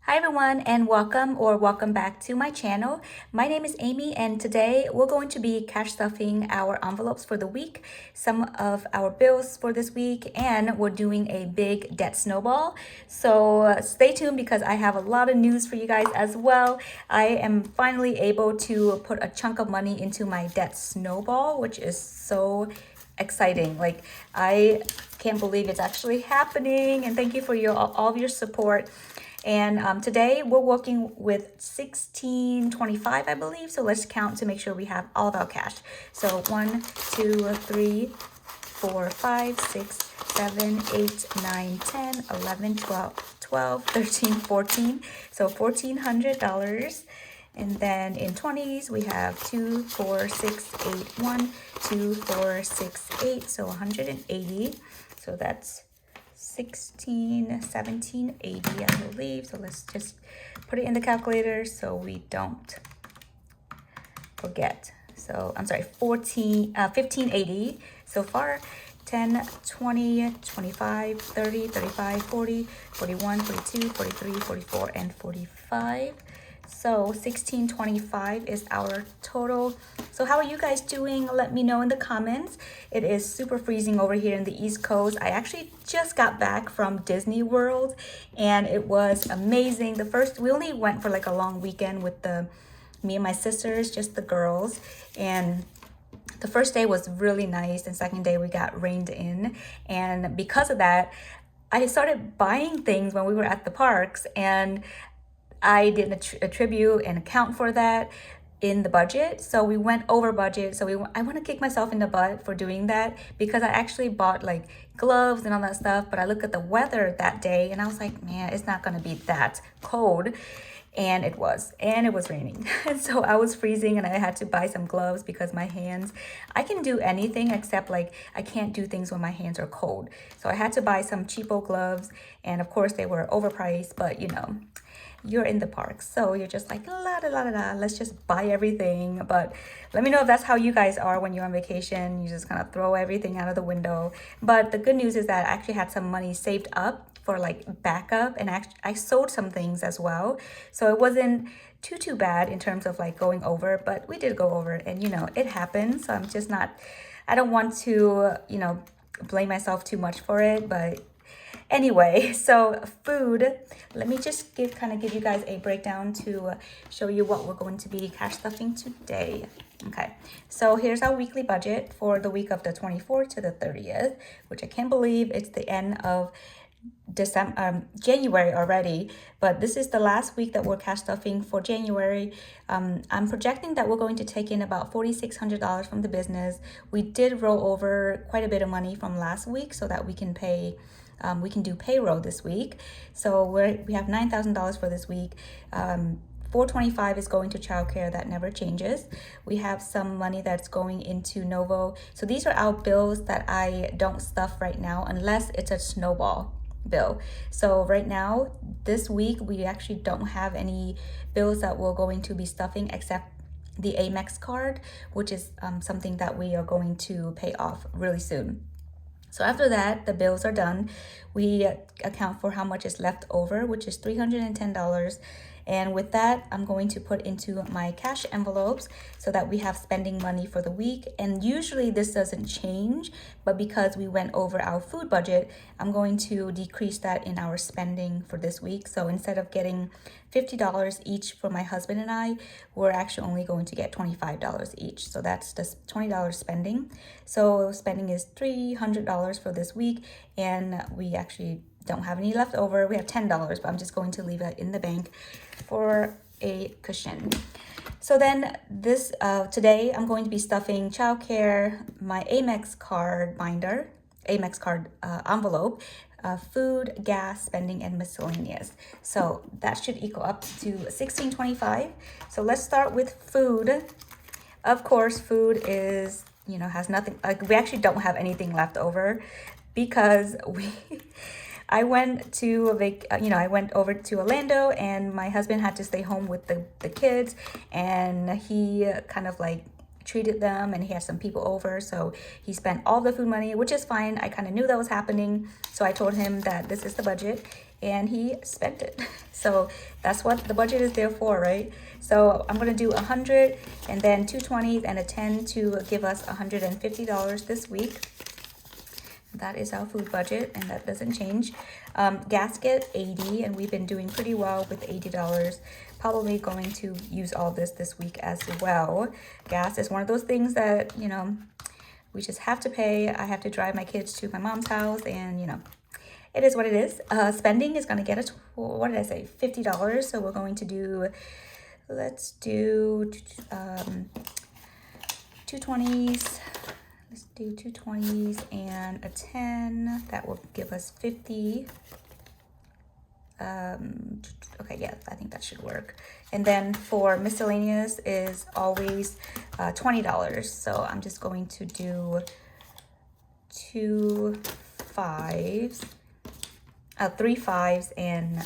Hi everyone, and welcome back to my channel. My name is Amy, and today we're going to be cash stuffing our envelopes for the week, some of our bills for this week, and we're doing a big debt snowball. So stay tuned because I have a lot of news for you guys as well. I am finally able to put a chunk of money into my debt snowball, which is so exciting. Like, I can't believe it's actually happening, and thank you for all of your support. And today we're working with 1625, I believe. So let's count to make sure we have all of our cash. So 1, 2, 3, 4, 5, 6, 7, 8, 9, 10, 11, 12, 13, 14. So $1,400. And then in 20s, we have 2, 4, 6, 8, 1, 2, 4, 6, 8. So 180. So that's 16, 17, 80, I believe. So let's just put it in the calculator so we don't forget. So I'm sorry, 1580 so far. 10, 20, 25, 30, 35, 40, 41, 42, 43, 44, and 45. So 1625 is our total. So how are you guys doing? Let me know in the comments. It is super freezing over here in the East Coast. I actually just got back from Disney World and it was amazing. We only went for like a long weekend with me and my sisters, just the girls. And the first day was really nice, and second day we got rained in. And because of that, I started buying things when we were at the parks, and I didn't attribute and account for that in the budget. So we went over budget. So I want to kick myself in the butt for doing that, because I actually bought like gloves and all that stuff. But I looked at the weather that day and I was like, man, it's not going to be that cold. And it was raining. And so I was freezing and I had to buy some gloves because my hands, I can do anything except like I can't do things when my hands are cold. So I had to buy some cheapo gloves, and of course they were overpriced, but you know, you're in the park, so you're just like la da la da da, let's just buy everything. But let me know if that's how you guys are when you're on vacation. You just kind of throw everything out of the window. But the good news is that I actually had some money saved up for like backup, and I sold some things as well, so it wasn't too bad in terms of like going over. But we did go over, and you know, it happens. So I don't want to, you know, blame myself too much for it. But anyway, so food, let me just give you guys a breakdown to show you what we're going to be cash stuffing today. Okay, so here's our weekly budget for the week of the 24th to the 30th, which I can't believe it's the end of January already, but this is the last week that we're cash stuffing for January. I'm projecting that we're going to take in about $4,600 from the business. We did roll over quite a bit of money from last week so that we can pay. We can do payroll this week. So we have $9,000 for this week. 425 is going to childcare, that never changes. We have some money that's going into Novo. So these are our bills that I don't stuff right now unless it's a snowball bill. So right now, this week, we actually don't have any bills that we're going to be stuffing except the Amex card, which is something that we are going to pay off really soon. So after that, the bills are done. We account for how much is left over, which is $310. And with that, I'm going to put into my cash envelopes so that we have spending money for the week. And usually this doesn't change, but because we went over our food budget, I'm going to decrease that in our spending for this week. So instead of getting $50 each for my husband and I, we're actually only going to get $25 each. So that's just $20 spending. So spending is $300 for this week, and we actually don't have any left over. We have $10, but I'm just going to leave it in the bank for a cushion. So then today I'm going to be stuffing childcare, my Amex card binder, Amex card envelope, food, gas, spending, and miscellaneous. So that should equal up to $1,625. So let's start with food. Of course, food is, you know, has nothing, like we actually don't have anything left over because I went over to Orlando, and my husband had to stay home with the kids, and he kind of like treated them, and he had some people over, so he spent all the food money, which is fine. I kind of knew that was happening, so I told him that this is the budget, and he spent it. So that's what the budget is there for, right? So I'm gonna do 100 and then 220s and a 10 to give us $150 this week. That is our food budget, and that doesn't change. Gasket 80, and we've been doing pretty well with $80. Probably going to use all this week as well. Gas is one of those things that, you know, we just have to pay. I have to drive my kids to my mom's house, and you know, it is what it is. Spending is going to get us, what did I say, $50. So we're going to do, let's do 220s. Let's do 220s and a 10. That will give us 50. Okay, yeah, I think that should work. And then for miscellaneous is always $20. So I'm just going to do 2 5s, 3 5s and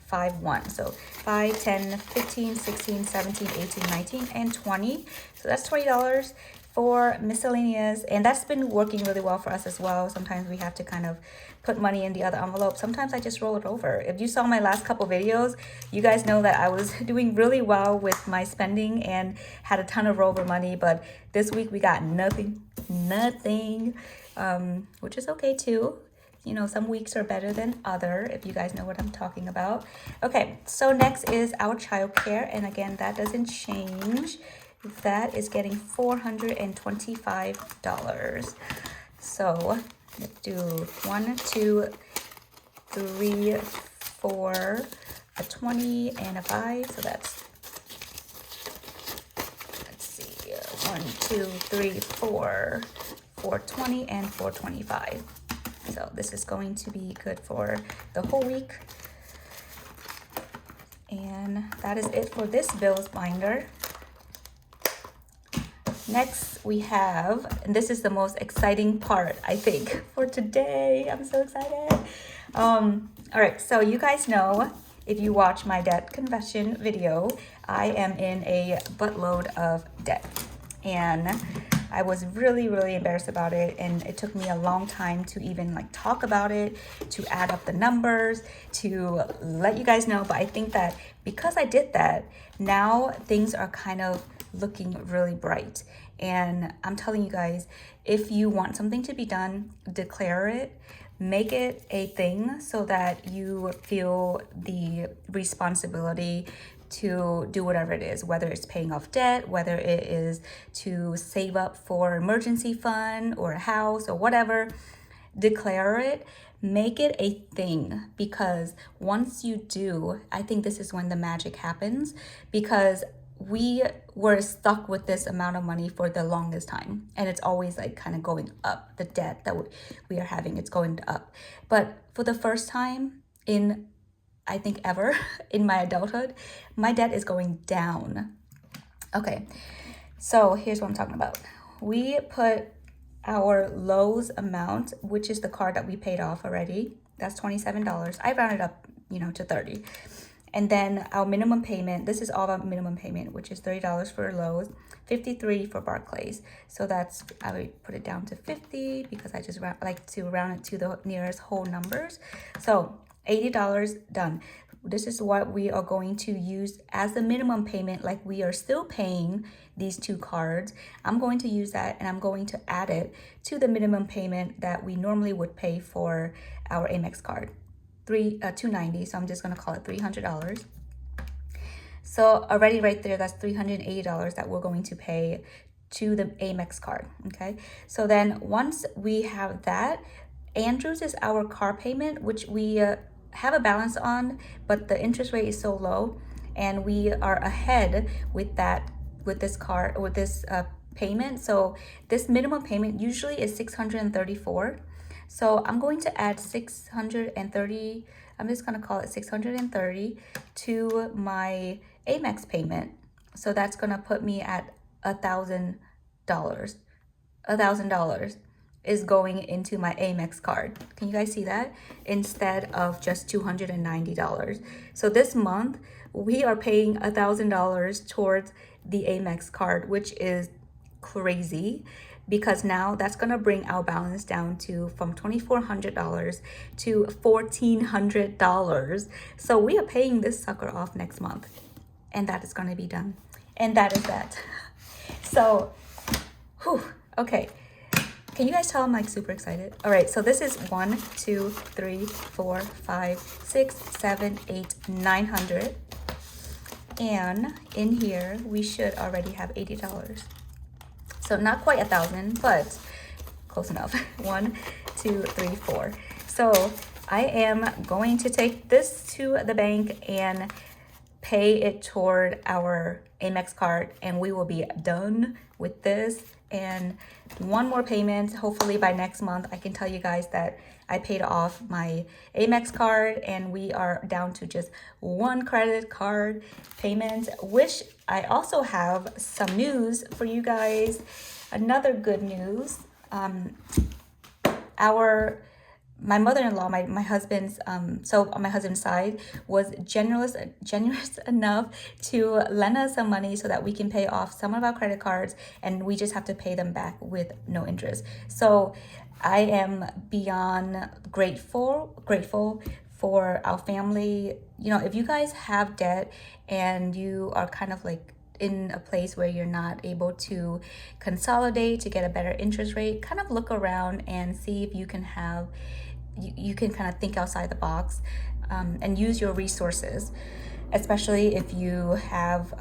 5 1. So 5, 10, 15, 16, 17, 18, 19, and 20. So that's $20 for miscellaneous, and that's been working really well for us as well. Sometimes we have to kind of put money in the other envelope. Sometimes I just roll it over. If you saw my last couple videos, you guys know that I was doing really well with my spending and had a ton of rollover money, but this week we got nothing, which is okay too. You know, some weeks are better than other, if you guys know what I'm talking about. Okay, so next is our childcare, and again, that doesn't change. That is getting $425. So let's do 1, 2, 3, 4, a 20 and a 5. So that's, let's see, 1, 2, 3, 4, 420 and 425. So this is going to be good for the whole week. And that is it for this bills binder. Next we have, and this is the most exciting part, I think, for today. I'm so excited. All right, so you guys know, if you watch my debt confession video, I am in a buttload of debt. And I was really embarrassed about it, and it took me a long time to even like talk about it, to add up the numbers, to let you guys know. But I think that because I did that, now things are kind of looking really bright. And I'm telling you guys, if you want something to be done, declare it, make it a thing so that you feel the responsibility to do whatever it is, whether it's paying off debt, whether it is to save up for emergency fund or a house or whatever. Declare it, make it a thing, because once you do, I think this is when the magic happens, because we were stuck with this amount of money for the longest time, and it's always like kind of going up. The debt that we are having, it's going up. But for the first time in, I think, ever in my adulthood, my debt is going down. Okay, so here's what I'm talking about. We put our Lowe's amount, which is the card that we paid off already. That's $27. I rounded up, you know, to 30. And then our minimum payment, this is all our minimum payment, which is $30 for Lowe's, $53 for Barclays. So that's, I would put it down to 50 because I just like to round it to the nearest whole numbers. So $80 done. This is what we are going to use as the minimum payment. Like, we are still paying these 2 cards. I'm going to use that, and I'm going to add it to the minimum payment that we normally would pay for our Amex card. $290, so I'm just gonna call it $300. So already right there, that's $380 that we're going to pay to the Amex card. Okay, so then once we have that, Andrews is our car payment, which we have a balance on, but the interest rate is so low, and we are ahead with that, with this car, with this payment. So this minimum payment usually is $634. So I'm going to add 630, I'm just gonna call it 630 to my Amex payment. So that's gonna put me at $1,000. $1,000 is going into my Amex card. Can you guys see that? Instead of just $290. So this month, we are paying $1,000 towards the Amex card, which is crazy. because now that's gonna bring our balance down to from $2,400 to $1,400. So we are paying this sucker off next month, and that is gonna be done. And that is that. So, whew, okay. Can you guys tell I'm like super excited? All right, so this is 1, 2, 3, 4, 5, 6, 7, 8, 900. And in here, we should already have $80. So not quite 1,000, but close enough. 1, 2, 3, 4. So I am going to take this to the bank and pay it toward our Amex card, and we will be done with this. And one more payment, hopefully by next month, I can tell you guys that I paid off my Amex card and we are down to just one credit card payment, which I also have some news for you guys. Another good news. My mother-in-law, my husband's, so on my husband's side, was generous enough to lend us some money so that we can pay off some of our credit cards, and we just have to pay them back with no interest. So I am beyond grateful for our family. You know, if you guys have debt and you are kind of like in a place where you're not able to consolidate to get a better interest rate, kind of look around and see if you can have you can kind of think outside the box, and use your resources, especially if you have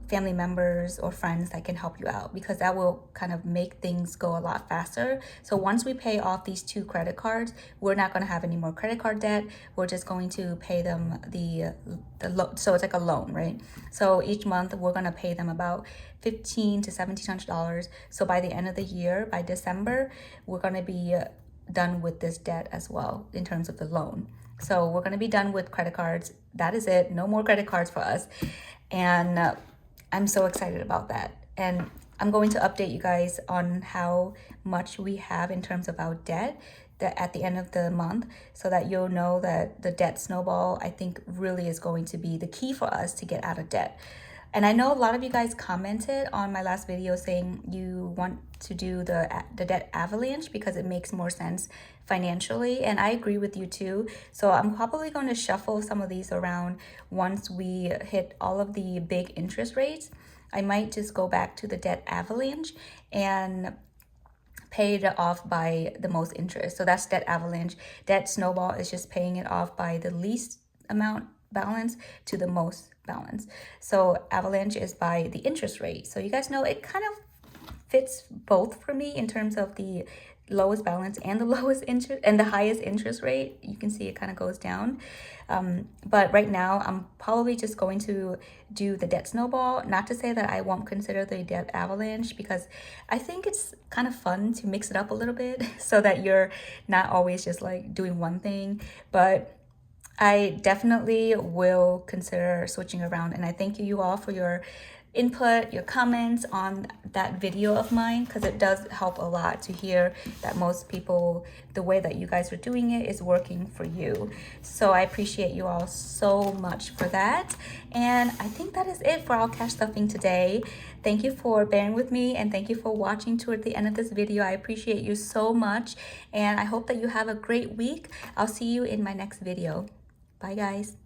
family members or friends that can help you out, because that will kind of make things go a lot faster. So once we pay off these 2 credit cards, we're not going to have any more credit card debt. We're just going to pay them so it's like a loan, right? So each month we're going to pay them about $1,500 to $1,700. So by the end of the year, by December, we're going to be done with this debt as well in terms of the loan. So we're going to be done with credit cards. That is it. No more credit cards for us. And I'm so excited about that. And I'm going to update you guys on how much we have in terms of our debt at the end of the month, so that you'll know that the debt snowball, I think, really is going to be the key for us to get out of debt. And I know a lot of you guys commented on my last video saying you want to do the debt avalanche because it makes more sense financially, and I agree with you too. So I'm probably going to shuffle some of these around once we hit all of the big interest rates. I might just go back to the debt avalanche and pay it off by the most interest. So that's debt avalanche. Debt snowball is just paying it off by the least amount balance to the most balance. So avalanche is by the interest rate. So you guys know it kind of fits both for me in terms of the lowest balance and the lowest interest and the highest interest rate. You can see it kind of goes down. But right now I'm probably just going to do the debt snowball. Not to say that I won't consider the debt avalanche, because I think it's kind of fun to mix it up a little bit so that you're not always just like doing one thing. But I definitely will consider switching around, and I thank you all for your input, your comments on that video of mine, because it does help a lot to hear that most people, the way that you guys are doing it is working for you. So I appreciate you all so much for that. And I think that is it for our cash stuffing today. Thank you for bearing with me, and thank you for watching toward the end of this video. I appreciate you so much, and I hope that you have a great week. I'll see you in my next video. Bye guys.